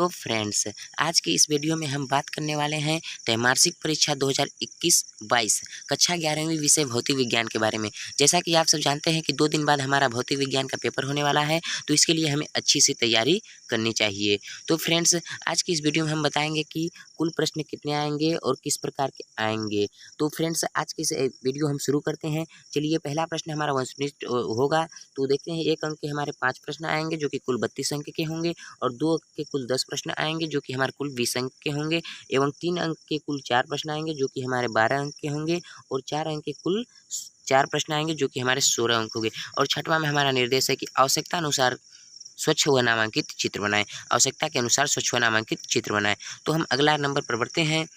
तो फ्रेंड्स, आज की इस वीडियो में हम बात करने वाले हैं त्रैमासिक परीक्षा 2021-22 कक्षा 11वीं विषय भौतिक विज्ञान के बारे में। जैसा कि आप सब जानते हैं कि 2 दिन बाद हमारा भौतिक विज्ञान का पेपर होने वाला है, तो इसके लिए हमें अच्छी सी तैयारी करनी चाहिए। तो फ्रेंड्स, आज की इस वीडियो में हम बताएंगे कि कुल प्रश्न कितने आएंगे और किस प्रकार के आएंगे। तो फ्रेंड्स, आज की इस वीडियो हम शुरू करते हैं। चलिए, पहला प्रश्न हमारा वंशनिष्ठ होगा। तो देखते हैं, 1 अंक के हमारे 5 प्रश्न आएंगे जो कि कुल 32 अंक के होंगे, और 2 अंक के कुल 10 प्रश्न आएंगे जो कि हमारे कुल 20 अंक के होंगे, एवं 3 अंक के कुल 4 प्रश्न आएंगे जो कि हमारे 12 अंक के होंगे, और 4 अंक के कुल 4 प्रश्न आएंगे जो कि हमारे 16 अंक होंगे। और छठवां में हमारा निर्देश है कि आवश्यकता अनुसार स्वच्छ व नामांकित चित्र बनाएं। आवश्यकता के अनुसार स्वच्छ व नामांकित चित्र बनाएं। तो हम अगला नंबर पर बढ़ते हैं।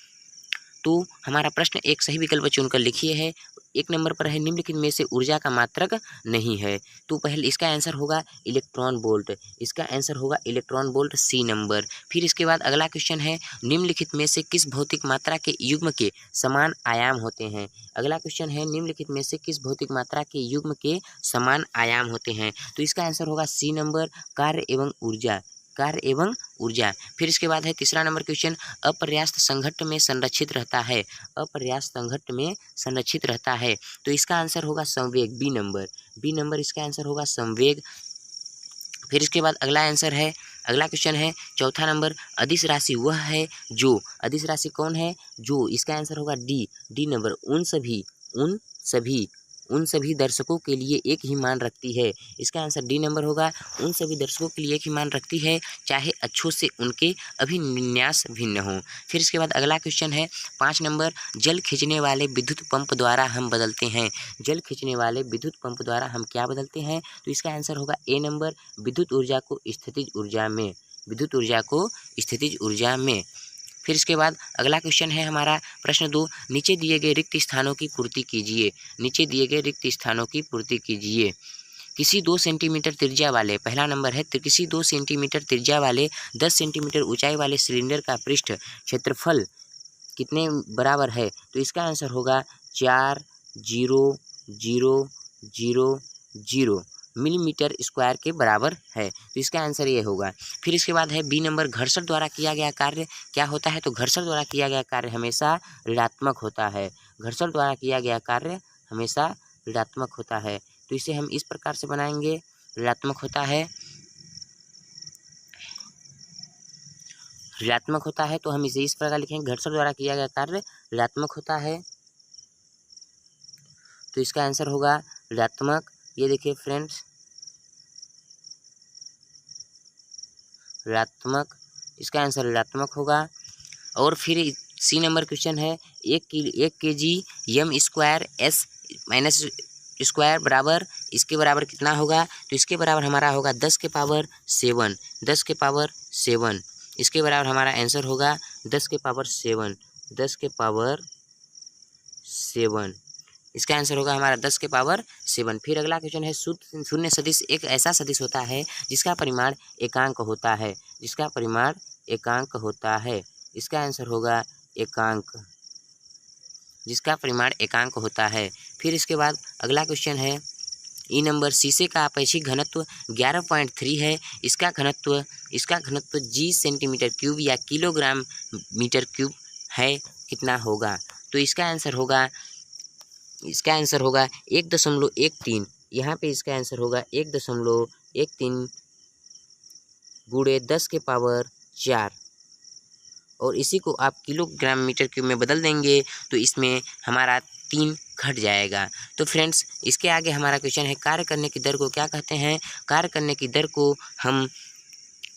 तो हमारा प्रश्न एक सही विकल्प चुनकर लिखिए है। 1 नंबर पर है, निम्नलिखित में से ऊर्जा का मात्रक नहीं है। तो पहले इसका आंसर होगा इलेक्ट्रॉन वोल्ट। इसका आंसर होगा इलेक्ट्रॉन वोल्ट, सी नंबर। फिर इसके बाद अगला क्वेश्चन है, निम्नलिखित में से किस भौतिक मात्रा के युग्म के समान आयाम होते हैं। अगला क्वेश्चन है, निम्नलिखित में से किस भौतिक मात्रा के युग्म के समान आयाम होते हैं। तो इसका आंसर होगा सी नंबर, कार्य एवं ऊर्जा। कार्य एवं ऊर्जा। फिर इसके बाद है तीसरा नंबर क्वेश्चन, अपर्याप्त संघट्ट में संरक्षित रहता है। अपर्याप्त संघट्ट में संरक्षित रहता है। तो इसका आंसर होगा संवेग, बी नंबर। बी नंबर इसका आंसर होगा संवेग। फिर इसके बाद अगला क्वेश्चन है चौथा नंबर, अदिश राशि वह है जो, अदिश राशि कौन है जो, इसका आंसर होगा डी नंबर, उन सभी दर्शकों के लिए एक ही मान रखती है। इसका आंसर डी नंबर होगा, उन सभी दर्शकों के लिए एक ही मान रखती है, चाहे अच्छों से उनके अभिविन्यास भिन्न हो। फिर इसके बाद अगला क्वेश्चन है 5 नंबर, जल खींचने वाले विद्युत पंप द्वारा हम बदलते हैं। जल खींचने वाले विद्युत पंप द्वारा हम क्या बदलते हैं। तो इसका आंसर होगा ए नंबर, विद्युत ऊर्जा को स्थितिज ऊर्जा में। विद्युत ऊर्जा को स्थितिज ऊर्जा में। फिर इसके बाद अगला क्वेश्चन है हमारा प्रश्न 2, नीचे दिए गए रिक्त स्थानों की पूर्ति कीजिए। नीचे दिए गए रिक्त स्थानों की पूर्ति कीजिए। किसी 2 सेंटीमीटर त्रिज्या वाले, पहला नंबर है, किसी 2 सेंटीमीटर त्रिज्या वाले 10 सेंटीमीटर ऊंचाई वाले सिलेंडर का पृष्ठ क्षेत्रफल कितने बराबर है। तो इसका आंसर होगा 4000 मिलीमीटर स्क्वायर के बराबर है। तो इसका आंसर ये होगा। फिर इसके बाद है बी नंबर, घर्षण द्वारा किया गया कार्य क्या होता है। तो घर्षण द्वारा किया गया कार्य हमेशा ऋणात्मक होता है। घर्षण द्वारा किया गया कार्य हमेशा ऋणात्मक होता है। तो इसे हम इस प्रकार से बनाएंगे, ऋणात्मक होता है, ऋणात्मक होता है। तो हम इसे इस प्रकार लिखेंगे, घर्षण द्वारा किया गया कार्य ऋणात्मक होता है। तो इसका आंसर होगा ऋणात्मक। ये देखिए फ्रेंड्स, ऋणात्मक, इसका आंसर ऋणात्मक होगा। और फिर सी नंबर क्वेश्चन है, 1 kg m square s minus square बराबर, इसके बराबर कितना होगा। तो इसके बराबर हमारा होगा 10 के पावर 7। 10 के पावर 7, इसके बराबर हमारा आंसर होगा 10 के पावर 7। 10 के पावर 7, इसका आंसर होगा हमारा 10 के पावर 7। फिर अगला क्वेश्चन है, शून्य सदिश एक ऐसा सदिश होता है जिसका परिमाण एकांक होता है। जिसका परिमाण एकांक होता है। इसका आंसर होगा एकांक, जिसका परिमाण एकांक होता है। फिर इसके बाद अगला क्वेश्चन है ई नंबर, शीशे का आपेक्षिक घनत्व 11.3 है। इसका घनत्व जी सेंटीमीटर क्यूब या किलोग्राम मीटर क्यूब है, कितना होगा। तो इसका आंसर होगा 1.13। यहाँ पे इसका आंसर होगा 1.13 गुणे 10 के पावर 4, और इसी को आप किलोग्राम मीटर क्यूब में बदल देंगे तो इसमें हमारा 3 घट जाएगा। तो फ्रेंड्स, इसके आगे हमारा क्वेश्चन है, कार्य करने की दर को क्या कहते हैं। कार्य करने की दर को हम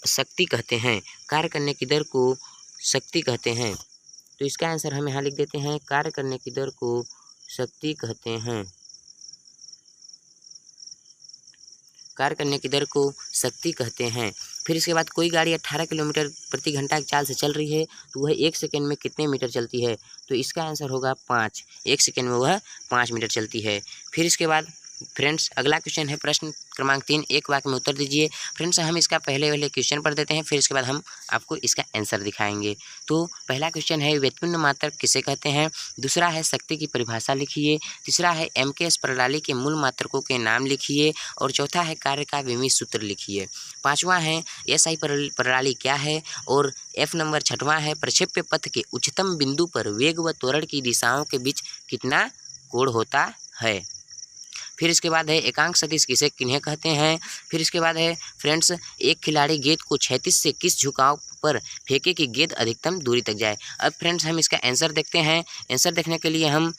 शक्ति कहते हैं। कार्य करने की दर को शक्ति कहते हैं। तो इसका आंसर हम यहाँ लिख देते हैं, कार्य करने की दर को शक्ति कहते हैं। कार्य करने की दर को शक्ति कहते हैं। फिर इसके बाद कोई गाड़ी 18 किलोमीटर प्रति घंटा की चाल से चल रही है, तो वह 1 सेकेंड में कितने मीटर चलती है। तो इसका आंसर होगा 5। 1 सेकेंड में वह 5 मीटर चलती है। फिर इसके बाद फ्रेंड्स अगला क्वेश्चन है प्रश्न क्रमांक 3, एक वाक्य में उत्तर दीजिए। फ्रेंड्स हम इसका पहले वाले क्वेश्चन पढ़ देते हैं, फिर इसके बाद हम आपको इसका आंसर दिखाएंगे। तो पहला क्वेश्चन है व्युत्पन्न मात्रक किसे कहते हैं। दूसरा है शक्ति की परिभाषा लिखिए। तीसरा है एमकेएस प्रणाली के मूल मात्रकों के नाम लिखिए। और चौथा है कार्य का विमित सूत्र लिखिए। पाँचवा है एसआई प्रणाली क्या है। और एफ नंबर छठवां है प्रक्षेप्य पथ के उच्चतम बिंदु पर वेग व त्वरण की दिशाओं के बीच कितना कोण होता है। फिर इसके बाद है एकांक सदिश किसे किन्हें कहते हैं। फिर इसके बाद है फ्रेंड्स एक खिलाड़ी गेंद को क्षैतिज से किस झुकाव पर फेंके कि गेंद अधिकतम दूरी तक जाए। अब फ्रेंड्स हम इसका आंसर देखते हैं। आंसर देखने के लिए हम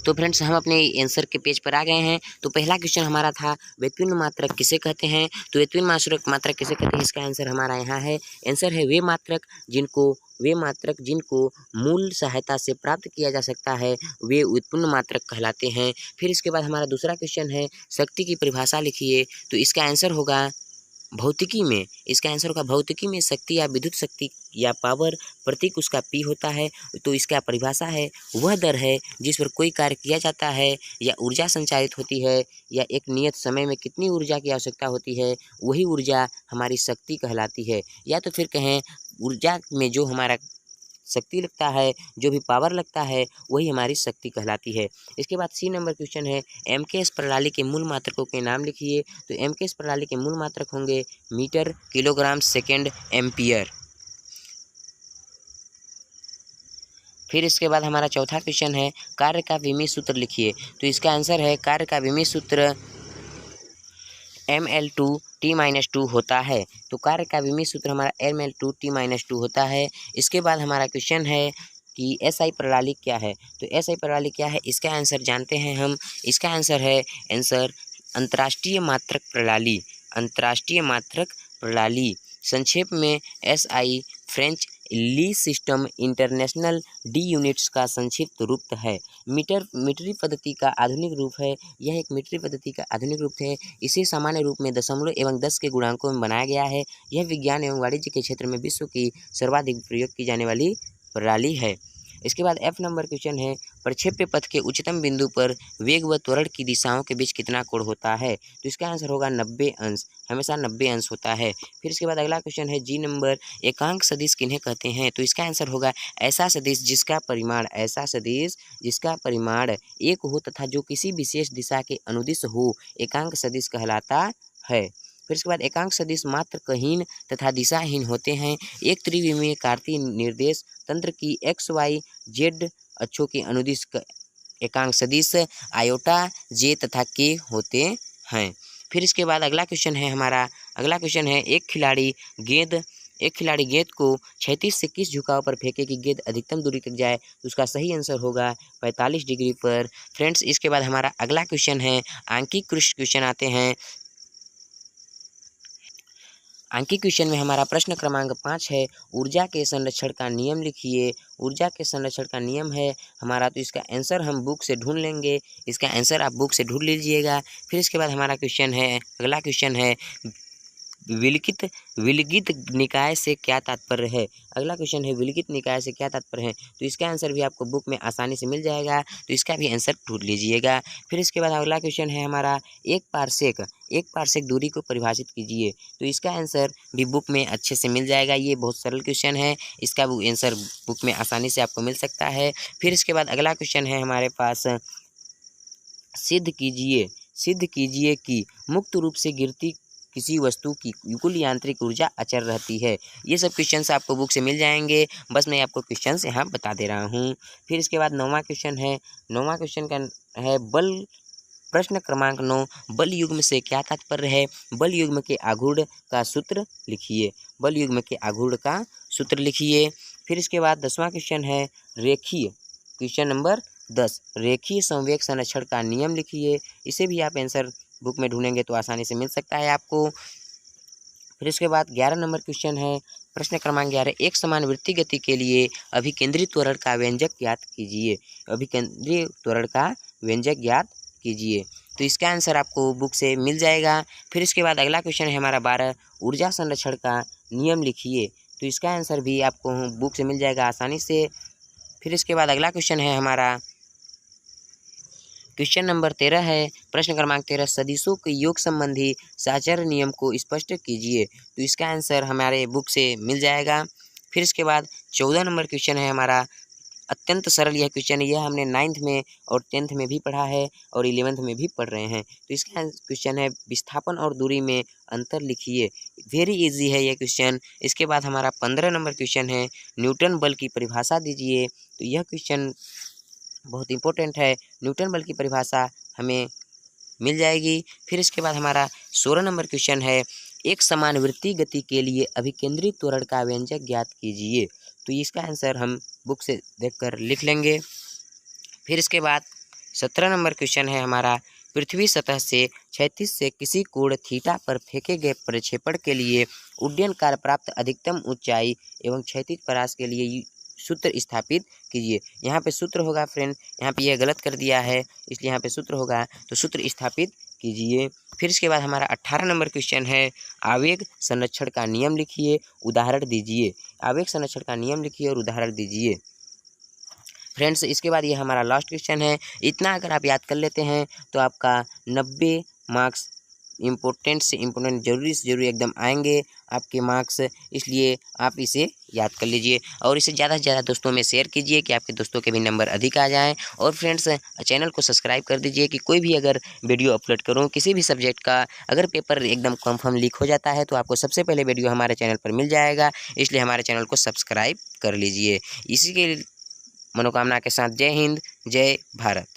अपने आंसर के पेज पर आ गए हैं। तो पहला क्वेश्चन हमारा था व्युत्पन्न मात्रक किसे कहते हैं। तो व्युत्पन्न मात्रक किसे कहते हैं, इसका आंसर हमारा यहाँ है। आंसर है वे मात्रक जिनको मूल सहायता से प्राप्त किया जा सकता है वे व्युत्पन्न मात्रक कहलाते हैं। फिर इसके बाद हमारा दूसरा क्वेश्चन है शक्ति की परिभाषा लिखिए। तो इसका आंसर होगा भौतिकी में शक्ति या विद्युत शक्ति या पावर प्रतीक उसका पी होता है। तो इसका परिभाषा है वह दर है जिस पर कोई कार्य किया जाता है या ऊर्जा संचारित होती है या एक नियत समय में कितनी ऊर्जा की आवश्यकता होती है वही ऊर्जा हमारी शक्ति कहलाती है। या तो फिर कहें ऊर्जा में जो हमारा शक्ति लगता है, जो भी पावर लगता है वही हमारी शक्ति कहलाती है। इसके बाद सी नंबर क्वेश्चन है एमकेएस प्रणाली के मूल मात्रकों के नाम लिखिए। तो एमकेएस प्रणाली के मूल मात्रक होंगे मीटर, किलोग्राम, सेकेंड, एम्पियर। फिर इसके बाद हमारा चौथा क्वेश्चन है कार्य का विमित सूत्र लिखिए। तो इसका आंसर है कार्य का विमित सूत्र mL2T-2 होता है। तो कार्य का विमित सूत्र हमारा mL2T-2 होता है। इसके बाद हमारा क्वेश्चन है कि एसआई प्रणाली क्या है। तो एसआई प्रणाली क्या है इसका आंसर जानते हैं हम। इसका आंसर है अंतर्राष्ट्रीय मात्रक प्रणाली संक्षेप में एसआई फ्रेंच ली सिस्टम इंटरनेशनल डी यूनिट्स का संक्षिप्त रूप है। मीटरी पद्धति का आधुनिक रूप है। यह एक मीटरी पद्धति का आधुनिक रूप है। इसे सामान्य रूप में दशमलव एवं 10 के गुणांकों में बनाया गया है। यह विज्ञान एवं वाणिज्य के क्षेत्र में विश्व की सर्वाधिक प्रयोग की जाने वाली प्रणाली है। इसके बाद एफ नंबर क्वेश्चन है प्रक्षेप्य पथ के उच्चतम बिंदु पर वेग व त्वरण की दिशाओं के बीच कितना कोण होता है। तो इसका आंसर होगा 90 अंश, हमेशा 90 अंश होता है। फिर इसके बाद अगला क्वेश्चन है जी नंबर एकांक सदिश किन्हें कहते हैं। तो इसका आंसर होगा ऐसा सदिश जिसका परिमाण एक हो तथा जो किसी विशेष दिशा के अनुदिश हो एकांक सदिश कहलाता है। फिर इसके बाद एकांक सदिश मात्रकहीन तथा दिशाहीन होते हैं। एक त्रिविमीय कार्तीय निर्देश तंत्र की XYZ अक्षों के अनुदिश एकांक सदिश आयोटा, जे तथा के होते हैं। फिर इसके बाद अगला क्वेश्चन है एक खिलाड़ी गेंद को क्षैतिज से किस झुकाव पर फेंके कि गेंद अधिकतम दूरी तक जाए। तो उसका सही आंसर होगा 45 डिग्री पर। फ्रेंड्स इसके बाद हमारा अगला क्वेश्चन है आंकिक क्वेश्चन आते हैं। अंकित क्वेश्चन में हमारा प्रश्न क्रमांक 5 है ऊर्जा के संरक्षण का नियम लिखिए। ऊर्जा के संरक्षण का नियम है हमारा, तो इसका आंसर हम बुक से ढूंढ लेंगे। इसका आंसर आप बुक से ढूंढ लीजिएगा। फिर इसके बाद हमारा अगला क्वेश्चन है विलगित निकाय से क्या तात्पर्य है। अगला क्वेश्चन है विलगित निकाय से क्या तात्पर्य है। तो इसका आंसर भी आपको बुक में आसानी से मिल जाएगा, तो इसका भी आंसर ढूंढ लीजिएगा। फिर इसके बाद अगला क्वेश्चन है हमारा एक पारसेक दूरी को परिभाषित कीजिए। तो इसका आंसर भी बुक में अच्छे से मिल जाएगा। ये बहुत सरल क्वेश्चन है, इसका आंसर बुक में आसानी से आपको मिल सकता है। फिर इसके बाद अगला क्वेश्चन है हमारे पास सिद्ध कीजिए कि मुक्त रूप से गिरती किसी वस्तु की कुल यांत्रिक ऊर्जा अचर रहती है। ये सब क्वेश्चंस आपको बुक से मिल जाएंगे, बस मैं आपको क्वेश्चंस यहाँ बता दे रहा हूँ। फिर इसके बाद नौवां क्वेश्चन का है बल। प्रश्न क्रमांक 9 बल युग्म से क्या तात्पर्य है। बल युग्म के आघूर्ण का सूत्र लिखिए। फिर इसके बाद 10वां क्वेश्चन है क्वेश्चन नंबर 10 रेखीय संवेग संरक्षण का नियम लिखिए। इसे भी आप आंसर बुक में ढूंढेंगे तो आसानी से मिल सकता है आपको। फिर इसके बाद 11 नंबर क्वेश्चन है प्रश्न क्रमांक 11 एक समान वृत्तीय गति के लिए अभिकेंद्री त्वरण का व्यंजक ज्ञात कीजिए। तो इसका आंसर आपको बुक से मिल जाएगा। फिर इसके बाद अगला क्वेश्चन है हमारा 12 ऊर्जा संरक्षण का नियम लिखिए। तो इसका आंसर भी आपको बुक से मिल जाएगा आसानी से। फिर इसके बाद अगला क्वेश्चन है हमारा क्वेश्चन नंबर 13 है, प्रश्न क्रमांक 13, सदिशों के योग संबंधी साचार्य नियम को स्पष्ट कीजिए। तो इसका आंसर हमारे बुक से मिल जाएगा। फिर इसके बाद 14 नंबर क्वेश्चन है हमारा, अत्यंत सरल यह क्वेश्चन है, यह हमने 9th में और 10th में भी पढ़ा है और 11th में भी पढ़ रहे हैं। तो इसका क्वेश्चन है, विस्थापन और दूरी में अंतर लिखिए। वेरी इजी है यह क्वेश्चन। इसके बाद हमारा 15 नंबर क्वेश्चन है, न्यूटन बल की परिभाषा दीजिए। तो यह क्वेश्चन बहुत इंपॉर्टेंट है, न्यूटन बल की परिभाषा हमें मिल जाएगी। फिर इसके बाद हमारा 16 नंबर क्वेश्चन है, एक समानुवृत्तीय गति के लिए अभिकेंद्रित त्वरण का व्यंजक ज्ञात कीजिए। तो इसका आंसर हम बुक से देखकर लिख लेंगे। फिर इसके बाद 17 नंबर क्वेश्चन है हमारा, पृथ्वी सतह से क्षैतिज से किसी कोण थीटा पर फेंके गए प्रक्षेपण के लिए उड्डयन काल प्राप्त अधिकतम ऊंचाई एवं क्षैतिज परास के लिए सूत्र स्थापित कीजिए। यहाँ पे सूत्र होगा फ्रेंड, यहाँ पे यह गलत कर दिया है इसलिए यहाँ पे सूत्र होगा, तो सूत्र स्थापित कीजिए। फिर इसके बाद हमारा 18 नंबर क्वेश्चन है, आवेग संरक्षण का नियम लिखिए, उदाहरण दीजिए। आवेग संरक्षण का नियम लिखिए और उदाहरण दीजिए। फ्रेंड्स इसके बाद ये हमारा लास्ट क्वेश्चन है। इतना अगर आप याद कर लेते हैं तो आपका 90 मार्क्स इम्पोर्टेंट से इम्पोर्टेंट जरूरी से जरूरी एकदम आएंगे आपके मार्क्स, इसलिए आप इसे याद कर लीजिए और इसे ज़्यादा से ज़्यादा दोस्तों में शेयर कीजिए कि आपके दोस्तों के भी नंबर अधिक आ जाएं। और फ्रेंड्स चैनल को सब्सक्राइब कर दीजिए कि कोई भी अगर वीडियो अपलोड करूं किसी भी सब्जेक्ट का, अगर पेपर एकदम कंफर्म लीक हो जाता है तो आपको सबसे पहले वीडियो हमारे चैनल पर मिल जाएगा, इसलिए हमारे चैनल को सब्सक्राइब कर लीजिए। इसी के मनोकामना के साथ जय हिंद, जय भारत।